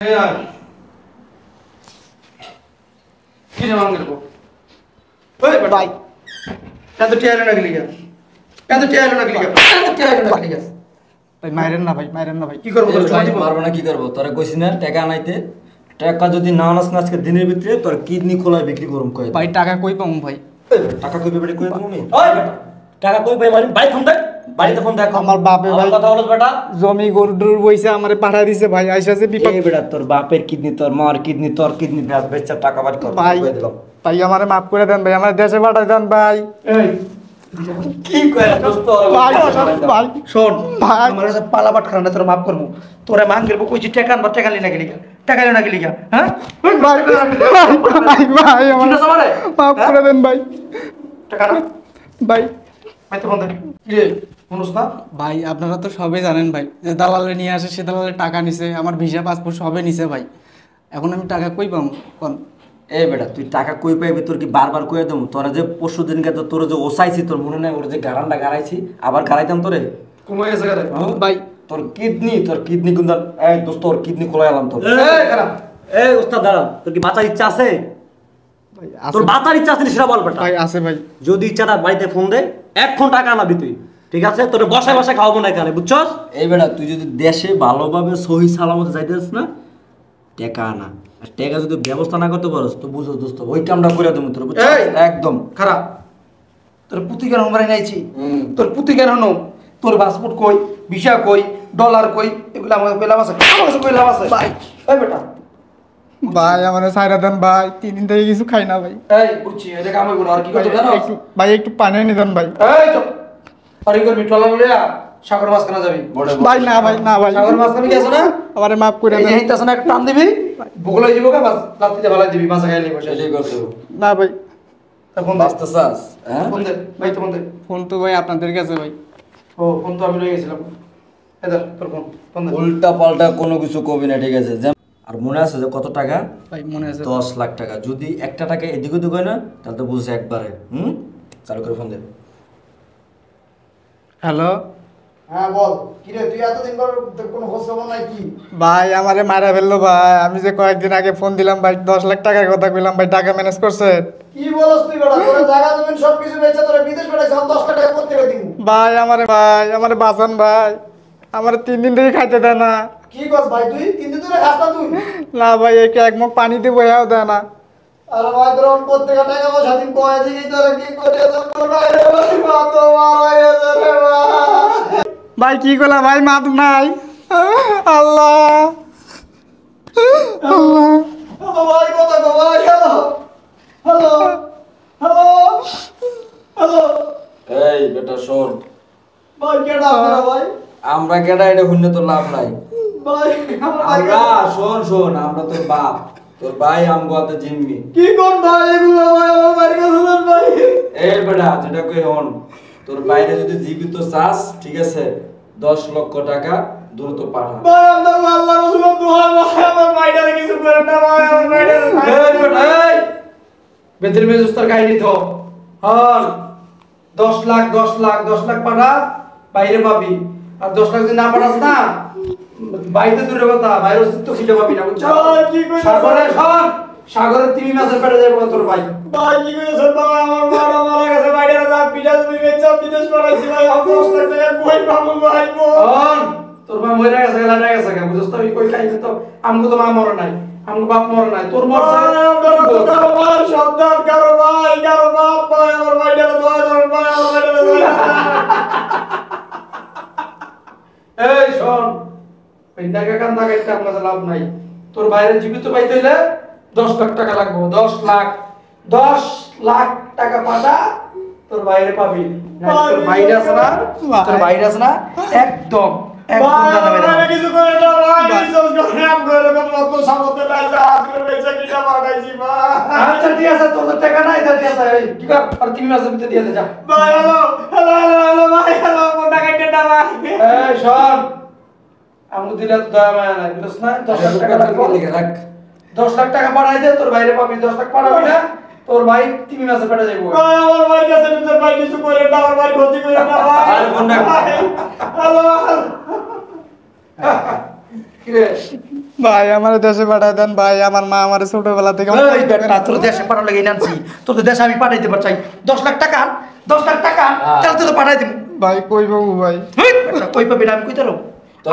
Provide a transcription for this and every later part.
यार किने मांगे को ओए भाई क्या तो टेलो ना गलिया क्या तो टेलो ना गलिया क्या तो टेलो ना गलिया ভাই মাইরেন না ভাই কি করব তোর ছয় মারবো না কি করব তোরা কইছিস না টাকা আনাইতে টাকা যদি না আনাস না আজকে দিনের ভিতরে তোর কিডনি খোলা বিক্রি করুম কই ভাই টাকা কই পামু ভাই টাকা কই বেটা কই পামু নি ওই টাকা কই ভাই মারি ভাই ফোন দে বাড়িতে ফোন দেখ আমার বাপে ভাই কথা বলছ বেটা জমি গরুর বইসা আমারে পাঠাই দিছে ভাই আইসা যে বিপদ এই বেটা তোর বাপের কিডনি তোর মার কিডনি তোর কিডনি বেচা টাকা বাড়ি কর ভাই ভাই আমারে maaf করে দেন ভাই আমার দেশে পাঠাই দেন ভাই এই কি কই দোস্ত ভাই ভাই শোন ভাই আমার কাছে পালাবাট খানা তোর মাফ করমু তোরে মাঙ্গের কইছি টাকা আনবা টাকা লি না গলিয়া টাকা লি না গলিয়া হ্যাঁ ভাই ভাই আমার চিন্তা সমারে maaf করে দেন ভাই টাকা না ভাই ভাই তো ফোন দে কি রে মনোজ না ভাই আপনারা তো সবই জানেন ভাই যে দালালে নিয়ে আসে সে দালালে টাকা নিছে আমার ভিসা পাসপোর্ট সবই নিছে ভাই এখন আমি টাকা কই পামু কোন এই বেটা তুই টাকা কই পাইবি তোর কি বারবার কইয়া দেবো তোরা যে পরশু দিনকে তোর যে ওসাইছি তোর মনে নাই ওর যে গারানটা গারাইছি আবার গারাইতাম তোরে কমে গেছে রে ভাই তোর কিডনি কোন এই দোস্ত তোর কিডনি খোলাই আলাম তোর এই খারাপ এই ওস্তাদ দাঁড়া তোর কি বাঁচার ইচ্ছা আছে ভাই তোর আছে বাঁচার ইচ্ছা আছে সেটা বল বেটা ভাই আছে ভাই যদি ইচ্ছাটা বাড়িতে ফোন দে এখন টাকা আনাবি তুই ঠিক আছে তোর বসায় বসায় খাওয়াবো না এখানে বুঝছস এই বেটা তুই যদি দেশে ভালোভাবে সহি সালামতে যাইতেছিস না টাকা আনা আর টাকা যদি ব্যবস্থা না করতে পারস তো বুঝছ দোস্ত ওই কামটা করে দেবো তোর বুঝছস এই! একদম খারাপ তোর পুতি কেন মারাই নাইছি তোর পুতি কেন নো তোর পাসপোর্ট কই ভিসা কই ডলার কই এগুলো আমাকে কইলাম আছে আমার কাছে কইলাম আছে ভাই এই বেটা ভাই আমারে ছাইরা দেন ভাই 3 দিন থেকে কিছু খাই না ভাই এই বুঝছি এটা কাম হইব না আর কি করতে জানো ভাই একটু পানি এনে দেন ভাই এই চুপ পারি করবি টলা লইয়া সাগর মাছ কেনা যাবি ভাই না ভাই সাগর মাছ কেনা গেছ না আমারে মাফ করে এই দেন যে হিতাছ না একটা টান দিবি বগলাই দিব কা বাস লাত্তিতে ভালাই দিবি মাছ খাইলে বসে এটাই করতে হবে না ভাই তখন বাঁচতে চাস হ্যাঁ ফোন দে ভাই তো ফোন দে ফোন তো ভাই আপনাদের কাছে ভাই ও ফোন তো আমি লয়ে গেছিলাম এদার তোর ফোন দে উল্টা পাল্টা কোনো কিছু কবি না ঠিক আছে আর মনে আছে যে কত টাকা ভাই মনে আছে 10 লাখ টাকা যদি একটা টাকা এদিক ওদিক হয় না তাহলে তো বুঝছে একবারে চালু করে ফোন দে হ্যালো হ্যাঁ বল কি রে তুই এতদিন পর কোনো খোঁজ খবর নাই কি ভাই আমারে মারা ফেললো ভাই আমি যে কয়েকদিন আগে ফোন দিলাম ভাই 10 লাখ টাকার কথা কইলাম ভাই টাকা ম্যানেজ করছে কি বলছ তুই বেটা তোর জায়গা জমিন সব কিছু বেচে তোরা বিদেশ পাঠাইছ 10 টাকা করতে দিমু ভাই আমারে বাঁচান ভাই আমারে 3 দিন থেকে খাইতে দেয় না কি করছ ভাই তুই তিন দিন ধরে খাস না তুই না ভাই একে এক মুখ পানি দিব এও দেয় না আরে ভাই তোর প্রত্যেক টাকা পয়সা দিন কয় দিই তোরা কি করে তোর ভাই রে ভাই মা তো মারা গেছে রে ভাই ভাই কি করলা ভাই মাপ নাই আল্লাহ আল্লাহ হ্যালো ভাই কথা গো ভাই হ্যালো হ্যালো হ্যালো হ্যালো এই বেটা শোন ভাই কেডা আপনারা ভাই আমরা কেডা এটা হুন্নে তো লাভ নাই ভাই আমরা শোন আমরা তোর বাপ তোর ভাই আমগোতে জিম্মি কি কোন ভাই এগুলো ভাই আমার বাড়ি গেছেন ভাই এই বেটা যেটা কই হন তোর বাইরে যদি জীবিত চাস ঠিক আছে 10 লক্ষ টাকা দ্রুত পাঠা ভাই আমরা আল্লাহ রাসূলের দোয়া ভাই আমার ভাইটারে কিছু করে না ভাই আমার ভাইটারে এই বেটা এই বেদের মেজুস্তার কাহিনী তো হন 10 লাখ পাঠা বাইরে পাবি আর 10 লাখ যদি না পাঠাস না বাইরে দূরে কথা বাইরে অস্তিত্ব খুঁজে পাবি না বুঝছো ভাই, কি কইছো? সাগরের তিমি মাছের পেটে যাবে তোর ভাই ভাই কি কইছেন ভাই আমার মারা গেছে ভাইটারে যা পিটা তুমি বেচা বিদেশ পাঠাইছি ভাই আমার 10 লাখ টাকা কই পাবো ভাই গো হন তোর মা মরে গেছে লাড়া গেছে বুঝছ তো কই খাইছে তো আমগো তো মা মরে নাই আমগো বাপ মরে নাই তোর মরছে ভাই সন্তান কারো ভাই কারো বাপ ভাই আমার ভাইটারে দোয়া করেন ভাই আমার ভাইটারে দোয়া এই শোন ওই টাকা কান্দা কাটতে আমার কাছে লাভ নাই তোর বাইরে জীবিত পাইতে হইলে 10 লাখ টাকা লাগবে 10 লাখ টাকা পাঠা তোর বাইরে পাবি না তোর বাইরে আছে না তোর বাইরে আছে না একদম ভাই জানাবে না আমার কিছু করে না ভাই বিশ্বাস করে আম করে কত মত সামতে লাইলা আজকে বেচা কিটা পাঠাইছি ভাই আচ্ছা ঠিক আছে তোর তো টাকা নাই তো ঠিক আছে কি কর আর 3 মাসের ভিতরে দিয়ে দে যা ভাই হ্যালো ভাই হ্যালো মোটা কেটে না ভাই এই শোন আমগো দিলে তো দয়া মায়া নাই বুঝছ না 10 লাখ টাকা লাগবে লিখে রাখ 10 লাখ টাকা পাঠাই দে তোর বাইরে পাবি 10 লাখ পাঠাবি না তোর ভাই 3 মাসে পেটে যাইবো ভাই আমার ভাই কাছে তোর ভাই কিছু করে না আমার ভাই ক্ষতি করে না ভাই আরে ফোন রাখ। হ্যালো কি রে ভাই আমার দেশে পাঠায় দেন ভাই, আমার মা আমার ছোটবেলা থেকে এই বেটা তোর দেশে পাঠানো লাগে নানছি, তোর দেশে আমি পাঠাই দিতে চাই 10 লাখ টাকা, 10 লাখ টাকা তাহলে তো পাঠাই দিব। ভাই কই বাবু ভাই, বেটা কই পাবি না আমি কইতারো,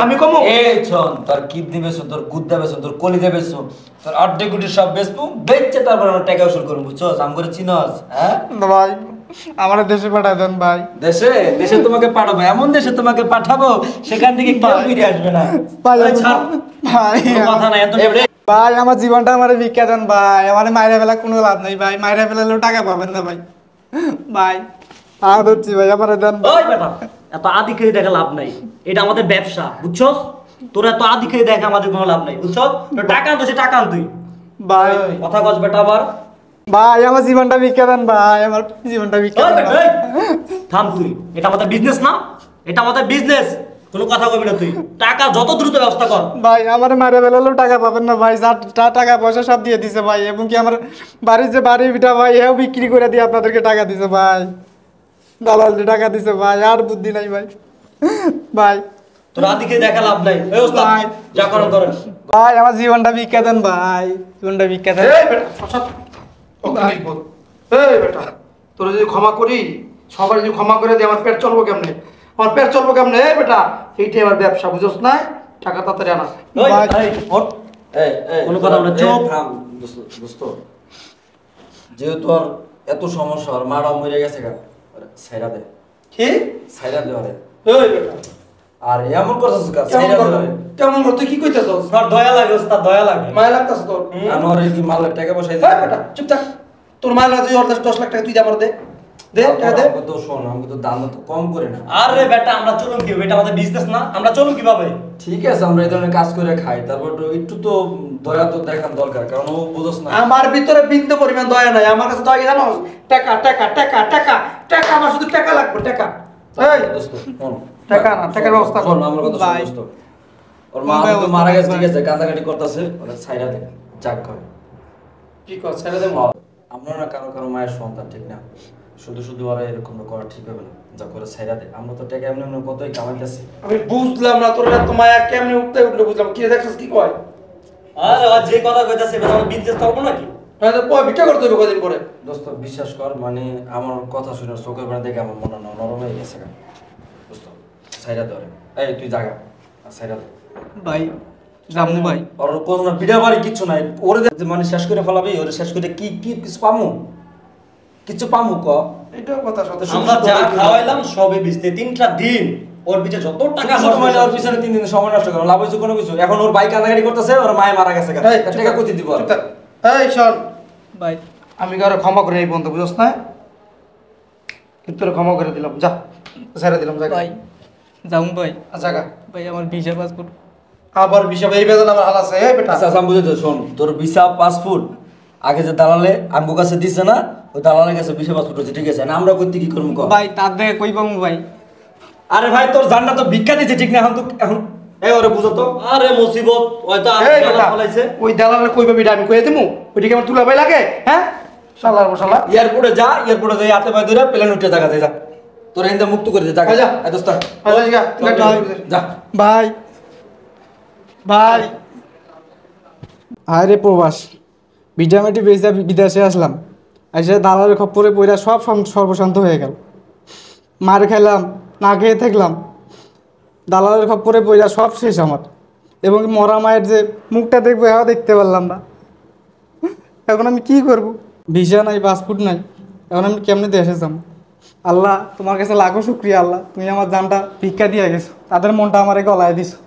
আমি কমো। এই শোন, তোর কিডনি বেচো, তোর গুদ্দা বেচো, তোর কলিজা বেচো, তোর আড্ডি গুটি সব বেচবো, বেচছে তারপর আমরা টাকা উসুল করবো, বুঝছস? আম করে চিনস? হ্যাঁ ভাই আমার দেশে পাঠায় দেন ভাই। দেশে দেশে তোমাকে পাঠাবো, এমন দেশে তোমাকে পাঠাবো সেখান থেকে কেউ ফিরে আসবে না। ভাই এই ছাড়, ভাই কোনো কথা নাই এত। ভাই আমার জীবনটা আমার ভিক্ষা দেন ভাই, আমার মাইরা ফেলা কোনো লাভ নাই ভাই, মাইরা ফেলালেও টাকা পাবেন না ভাই। ভাই হাত হচ্ছি ভাই, আমার দেন ভাই। ওই বেটা, এত আদি খেয়ে দেখা লাভ নাই, এটা আমাদের ব্যবসা, বুঝছস? তোর এত আদি খেয়ে দেখা আমাদের কোনো লাভ নাই, বুঝছস? তোর টাকা আনতো, সে টাকা আন তুই। ভাই কথা কস বেটা আবার। ভাই আমার জীবনটা ভিক্ষা দেন ভাই, আমার জীবনটা ভিক্ষা ওই দেন বেটা, ভাই। এই, থাম তুই, এটা আমাদের বিজনেস না, এটা আমাদের বিজনেস, কোনো কথা কবি না তুই। টাকা যত দ্রুত ব্যবস্থা কর। ভাই আমার মারা বেলালেও টাকা পাবেন না ভাই, যা টাকা পয়সা সব দিয়ে দিছে ভাই, এবং কি আমার বাড়ির যে বাড়ি বিটা ভাই এও বিক্রি করে দিয়ে আপনাদেরকে টাকা দিছে ভাই, দালাল টাকা দিছে ভাই, আর বুদ্ধি নাই ভাই। ভাই তোর আদি খেয়ে দেখা লাভ নাই, এই ওস্তাদ ভাই। যা করেন করেন। ভাই আমার জীবনটা ভিক্ষা দেন ভাই, জীবনটা ভিক্ষা দেন। এই বেটা সব ওকে বল। এই বেটা তোর যদি ক্ষমা করি, সবার যদি ক্ষমা করে দিই, আমার পেট চলবো কেমনে, আমার পেট চলবো কেমনে? এই বেটা এইটাই আমার ব্যবসা, বুঝছস না? টাকা তাড়াতাড়ি আনা। ওই, ভাই। এই, ওঠ। কোনো কথা বলে চুপ। দোস্ত, যেহেতু আর এত সমস্যা, আর মারাও মরে গেছে গা, সাইরা দে, কি? সাইরা দে ওরে। এই বেটা আর এমন করছিস কা, কেমন সাইরা দে করবো? ওরে। কেমন করবো? তুই কি কইতেছস? তোর দয়া লাগে ওস্তাদ, দয়া লাগে। মায়া লাগতেছে তোর? আমার কি মালের টাকা পয়সা এই বেটা চুপ থাক, তোর মায়া লাগে, তুই 10 লাখ টাকা তুই আমার দে, দে টাকা দে। আমাকে তো শোন, আমাকে তো দাম তো কম করে না। আরে বেটা আমরা চলুন কি, এটা আমাদের বিজনেস না, আমরা চলুন কিভাবে? ঠিক আছে, আমরা এই ধরনের কাজ করে খাই, তারপর তো একটু তো দয়া তো দেখান দরকার, কারণ ও বুঝছ না। আমার ভিতরে বিন্দু পরিমাণ দয়া নাই, আমার কাছে দয়া কি জানো? টাকা টাকা টাকা টাকা টাকা, আমার শুধু টাকা লাগবে, টাকা। এই দোস্ত শোন, টাকা না, টাকার ব্যবস্থা কর। শোন, আমার কথা শোন ভাই। দোস্ত। ওর মা তো মারা গেছে, ঠিক আছে, কান্দাকাটি করতেছে, ওরা সাইরা দে, যাক কর। কি কর ছেড়ে দেবো? আমরা না কারো কারো মায়ের সন্তান, ঠিক না? শুধু শুধু ওরা এরকম করা ঠিক হবে না, যা করে সাইরা দে। আমরা তো টাকা এমনি এমনি কতই কামাইতেছি। আমি বুঝলাম না তোর এত মায়া কেমনে উঠতে উঠলো, বুঝলাম কি দেখছিস কি কয়? আরে ও যে কথা কইতাছে এটা আমাদের বিজনেস করব নাকি? হ্যাঁ তো ভিক্ষা করতে হবে কদিন পরে। দোস্ত বিশ্বাস কর, মানে আমার কথা শুনে চোখের পানি দেখে আমার মনে নরম হয়ে গেছে গা। দোস্ত সাইরা দে ওরে। এই তুই জাগা, সাইরা দে। ভাই জামু ভাই, ওর কোনো না বিড়া বাড়ি কিচ্ছু নাই, ওরে যে মানে শেষ করে ফেলাবি, ওরে শেষ করে কি কি কিছু পামু? কিছু পামু ক? এটাও কথা সত্যি। আমরা যা খাওয়াইলাম সবই বিজনেস, 3টা দিন ওর পিছে যত টাকা টাকা সময় ওর পিছনে 3 দিন সময় নষ্ট করো, লাভ হইছে কোনো কিছু? এখন ওর বাইক কান্নাকাটি করতেছে, ওর মায়ে মারা গেছে গা। এই, টাকা কই দিব? চুপ থাক। এই শোন, ভাই আমি কারো ক্ষমা করে এই বন্ধু, বুঝছ না? কিন্তু তোর ক্ষমা করে দিলাম, যা ছেড়ে দিলাম, যা ভাই জামু ভাই, জায়গা। ভাই আমার ভিসা পাসপোর্ট। আবার বিষয় এই বেদনা আমার হাল আছে। এই বেটা আচ্ছা আচ্ছা, আমি বুঝেছি, শোন, তোর ভিসা পাসপোর্ট আগে যে দালালে আমগো কাছে দিছে না, ওই দালালের কাছে ভিসা পাসপোর্ট হচ্ছে, ঠিক আছে? না আমরা কইতে কি করব ক? ভাই তার দেখে কই পামু ভাই? আরে ভাই তোর জানটা তো ভিক্ষা দিছে, ঠিক না? এখন তো এখন এই ওরে বুঝো তো। আরে মুসিবত হয়তো আর এই বেটা ফলাইছে। ওই দালালের কই পাবি আমি কইতে দিমু? ওইটা কি আমার তুলা ভাই লাগে? হ্যাঁ শালার বসালা। এয়ারপোর্টে যা, এয়ারপোর্টে যাই হাতে পায়ে ধরে প্লেন উঠে জায়গা যা। তোর এখান থেকে মুক্ত করে দে, জায়গা যা। যা। দোস্ত আচ্ছা যা তুই একটা যা। ভাই ভাই আরে প্রবাস ভিটামিটি বেজা বিদেশে আসলাম, এসে দালালের খপ্পরে পইরা সব সর্বশান্ত হয়ে গেল, মার খেলাম, না খেয়ে থাকলাম, দালালের খপ্পরে পইরা সব শেষ আমার, এবং মরা মায়ের যে মুখটা দেখবো এও দেখতে পারলাম না। এখন আমি কি করব? ভিসা নাই, পাসপোর্ট নাই, এখন আমি কেমনে দেশে যাবো? আল্লাহ তোমার কাছে লাখো শুক্রিয়া আল্লাহ, তুমি আমার জানটা ভিক্ষা দিয়ে গেছো, তাদের মনটা আমারে গলায় দিছো।